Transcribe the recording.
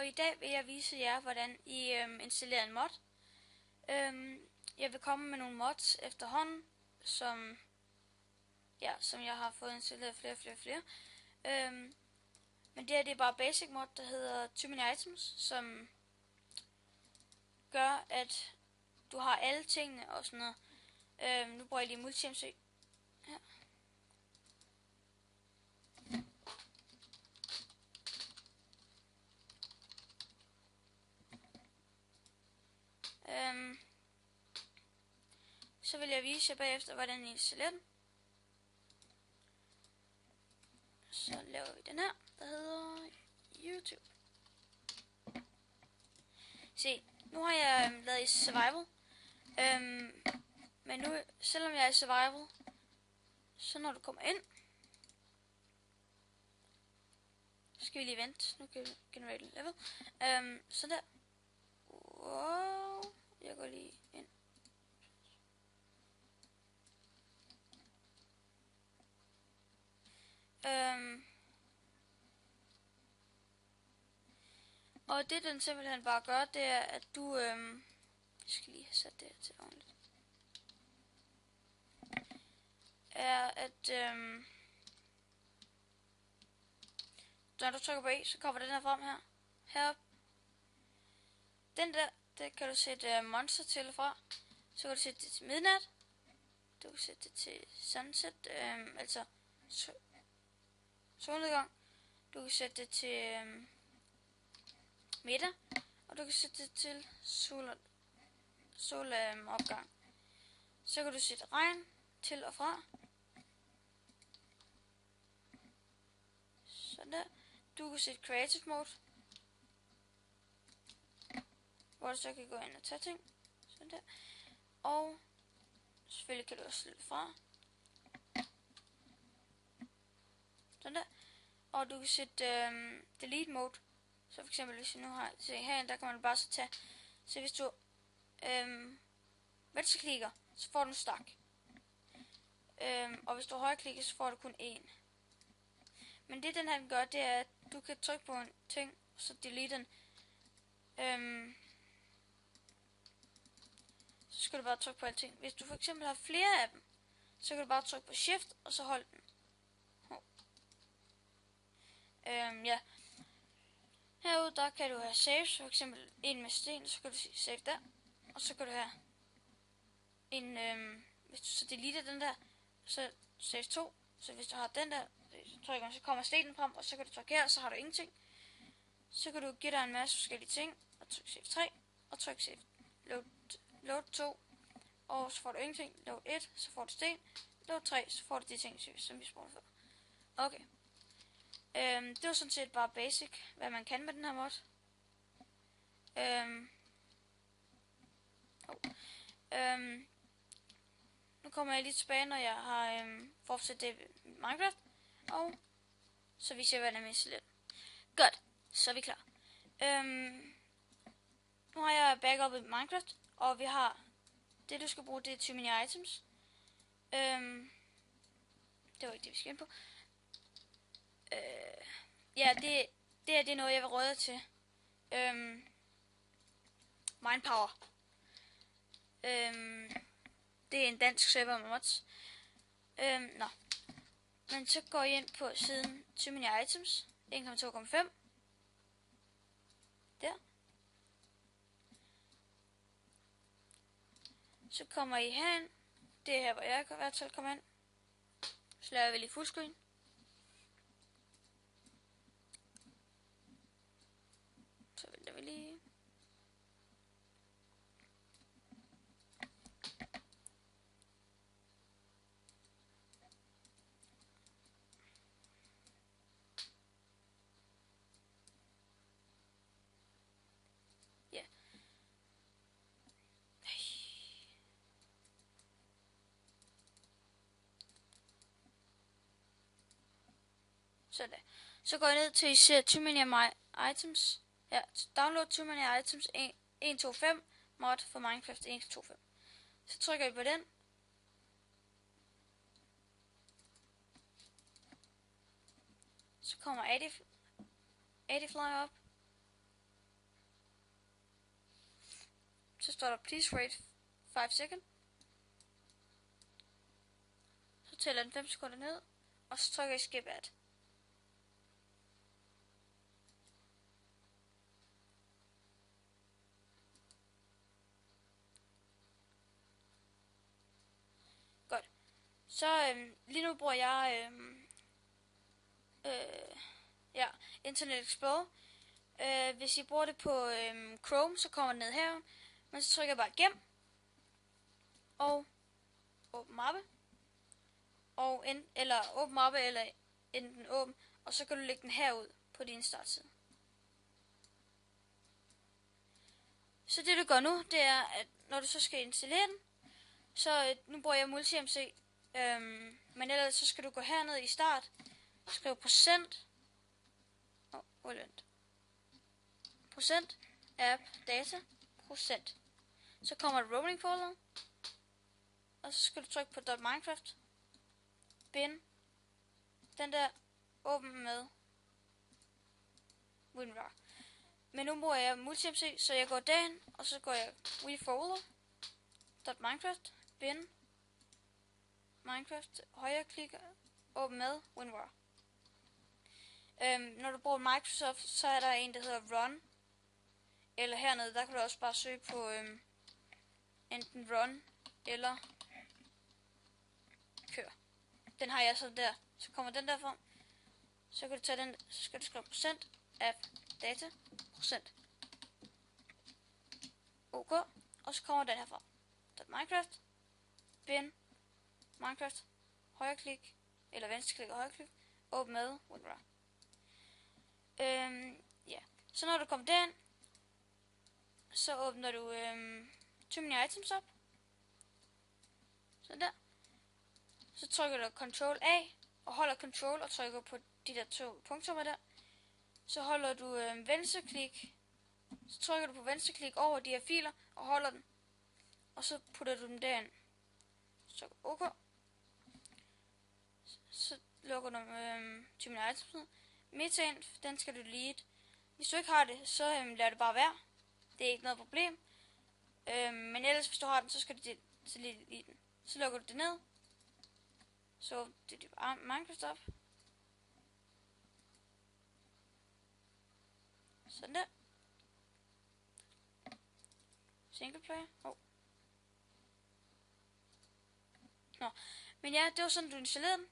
og i dag vil jeg vise jer, hvordan I installerer en mod. Jeg vil komme med nogle mods efterhånden, som jeg har fået installeret flere. Men det her det er bare basic mod, der hedder Too Many Items, som gør, at du har alle tingene og sådan noget. Nu bruger jeg lige multi-MC her. Så vil jeg vise jer bagefter, hvordan I installerer den. Så laver vi den her, der hedder YouTube. Se, nu har jeg lavet i survival. Men nu, selvom jeg er i survival, så når du kommer ind, så skal vi lige vente. Nu kan vi generate level. Så der. Wow, jeg går lige ind. Og det den simpelthen bare gør, det er at du jeg skal lige have sat det her til ordentligt. Er at når du trykker på E, så kommer den her frem her. Herop. Den der, det kan du sætte monster til fra. Så kan du sætte det til midnat. Du kan sætte det til sunset, altså solnedgang. Du kan sætte det til middag, og du kan sætte det til solopgang. Så kan du sætte regn til og fra. Sådan der. Du kan sætte creative mode, hvor du så kan gå ind og tage ting. Sådan der. Og selvfølgelig kan du også slutte fra. Sådan der. Og du kan sætte delete mode. Så for eksempel hvis jeg nu har, se herinde, der kan man bare så tage. Så hvis du venstreklikker, så får du en stak. Og hvis du højreklikker, så får du kun én. Men det den her gør, det er at du kan trykke på en ting, så delete den. Så skal du bare trykke på alting. Hvis du for eksempel har flere af dem, så kan du bare trykke på shift, og så hold den. Ja. Herude, der kan du have saves, for eksempel en med sten, så kan du sige save der. Og så kan du have en, hvis du så deleter den der, så save 2. Så hvis du har den der, så kommer stenen frem, og så kan du trykke her, så har du ingenting. Så kan du give dig en masse forskellige ting, og trykke save 3, og trykke save load 2, og så får du ingenting. Load 1, så får du sten. Load 3, så får du de ting, som vi spurgte før. Okay. Det var sådan set bare basic, hvad man kan med den her mod. Nu kommer jeg lige tilbage, når jeg har fortsat det i Minecraft. Og så viser jeg, hvordan jeg installerer. Godt, så er vi klar. Nu har jeg backup i Minecraft, og vi har det du skal bruge, det er Too Many Items. Det var ikke det vi skal ind på. Ja, det er noget jeg vil råde til. Minepower. Det er en dansk server med mods. Nå. Men så går I ind på siden Too Many Items 1.2.5. Der. Så kommer I herind. Det er her, hvor jeg i hvert fald kommer ind. Så laver vi lige fullscreen. Så vælger vi lige. Ja. Sådan. Så går jeg ned til I ser Too Many Items. Ja, download Too Many Items 1.2.5 mod for Minecraft 1.2.5. Så trykker I på den. Så kommer Adifly op. står der please wait 5 seconds. Så tæller den 5 sekunder ned, og så trykker jeg skip ad. Godt. Så lige nu bruger jeg Internet Explorer. Hvis I bruger det på Chrome, så kommer det ned her. Men så trykker jeg bare gem. Og åbn mappe. Og eller åbn mappe, eller enten åbn. Og så kan du lægge den herud på din startside. Så det du gør nu, det er, at når du så skal installere den, så nu bruger jeg MultiMC. Men ellers så skal du gå herned i start. Skriv procent. Procent app data procent. Så kommer der roaming folder. Og så skal du trykke på .minecraft. Bin. Den der åben med WinRAR. Men nu bruger jeg MultiMC, så jeg går derind, og så går jeg folder. .minecraft. Bin. Minecraft. Højre klikker. Åben med WinRAR. Når du bruger Microsoft, så er der en, der hedder Run. Eller hernede, der kan du også bare søge på enten Run eller Kør. Den har jeg så der. Så kommer den der frem. Så kan du tage den, så skal du skrive procent app data procent. OK. Og så kommer den her frem. .minecraft. Bin. Minecraft. Højreklik. Eller venstreklik og højreklik. Åbn med WinRAR. Ja. Så når du kommer derind, så åbner du Too Many Items op. Sådan der. Så trykker du Ctrl A og holder Ctrl og trykker på de der 2 punkter der. Så holder du venstreklik. Så trykker du på venstreklik over de her filer og holder den. Og så putter du dem derind. Så OK. Så lukker du Too Many Items ned. Metan, den skal du delete. Hvis du ikke har det, så lader det bare være. Det er ikke noget problem. Men ellers, hvis du har den, så skal du delete den. Så lukker du det ned. Så det er bare Minecraft op. Sådan der. Single player. Nå. Men ja, det var sådan, du installerede den.